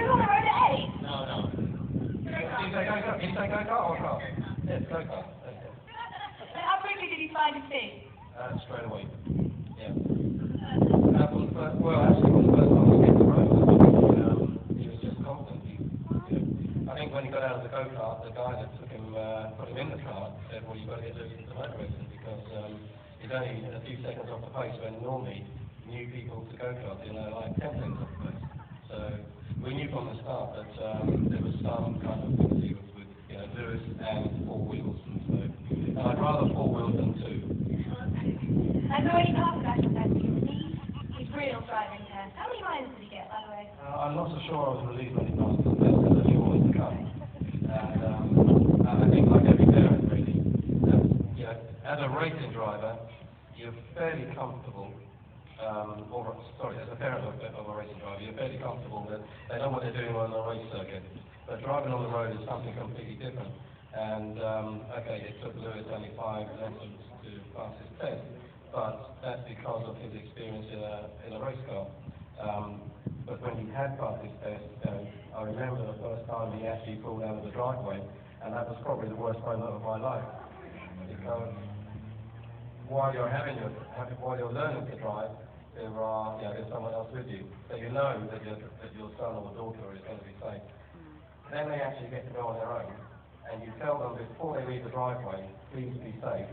You were on the road at 8? No, no. You say go-kart? You say go-kart or car? Yes, go-kart. Okay. How quickly did you find your feet? Straight away. Yeah. Well, actually, for the first time he hit the road, he was just confident. I think when he got out of the go-kart, the guy that took him, put him in the car, said, well, you've got to get loose into motor racing because he's only a few seconds off the pace when normally new people to go-kart, like 10 seconds off the pace. So we knew from the start that there was some kind of ability with Lewis and four wheels. And I'd rather four wheels than two. And so when he passed that test, he released his real driving test. How many miles did he get, by the way? I'm not so sure I was relieved when he passed the test because I knew what was to come. And I think like every parent really, as a racing driver, you're fairly comfortable, as a parent of a racing driver, you're fairly comfortable that they know what they're doing on the race circuit. But driving on the road is something completely different. And okay, it took Lewis only 5 lessons to pass his test, but that's because of his experience in a race car. But when he had passed his test, I remember the first time he actually pulled out of the driveway, and that was probably the worst moment of my life, because while you're learning to drive, there's someone else with you, so you know that your son or daughter is going to be safe. Then they actually get to go on their own, and you tell them before they leave the driveway, please be safe.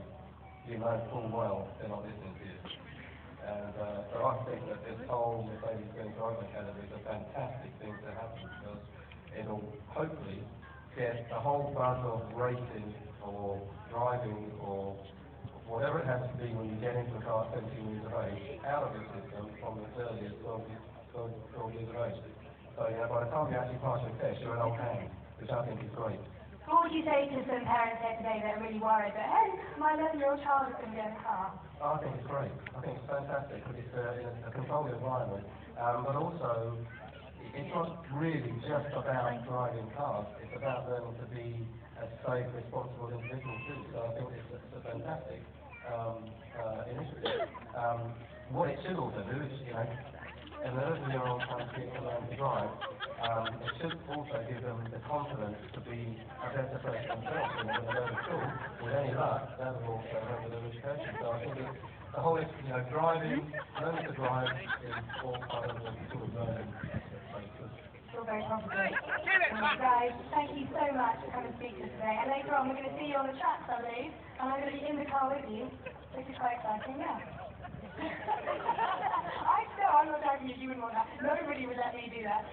You know full well they're not listening to you. And so I think that this whole Mercedes-Benz Driving Academy is a fantastic thing to happen because it'll hopefully get the whole buzz of racing or driving or whatever it has to be when you get into a car 17 years of age out of the system from as early as 12 years of age. So by the time you actually pass your test, you're an old man, which I think is great. What would you say to some parents here today that are really worried that, hey, my 11-year-old child is going to get in a car? I think it's great. I think it's fantastic because it's a controlled environment. But also, it's not really just about driving cars. It's about learning to be a safe, responsible individual too. So I think it's a fantastic initiative. What it should also do is, an 11-year-old trying to learn to drive, it should also give them the confidence to be a better person themselves. And when they go to school, with any luck, that will also help with their education. So I think the whole, driving, learning to drive is all part of the sort of learning process. You're very confident. Guys, thank you so much for coming to speak to us today. And later on, we're going to see you on the tracks, I believe, and I'm going to be in the car with you. This is quite exciting, yeah. I'm not joking if you wouldn't want that. Nobody would let me do that.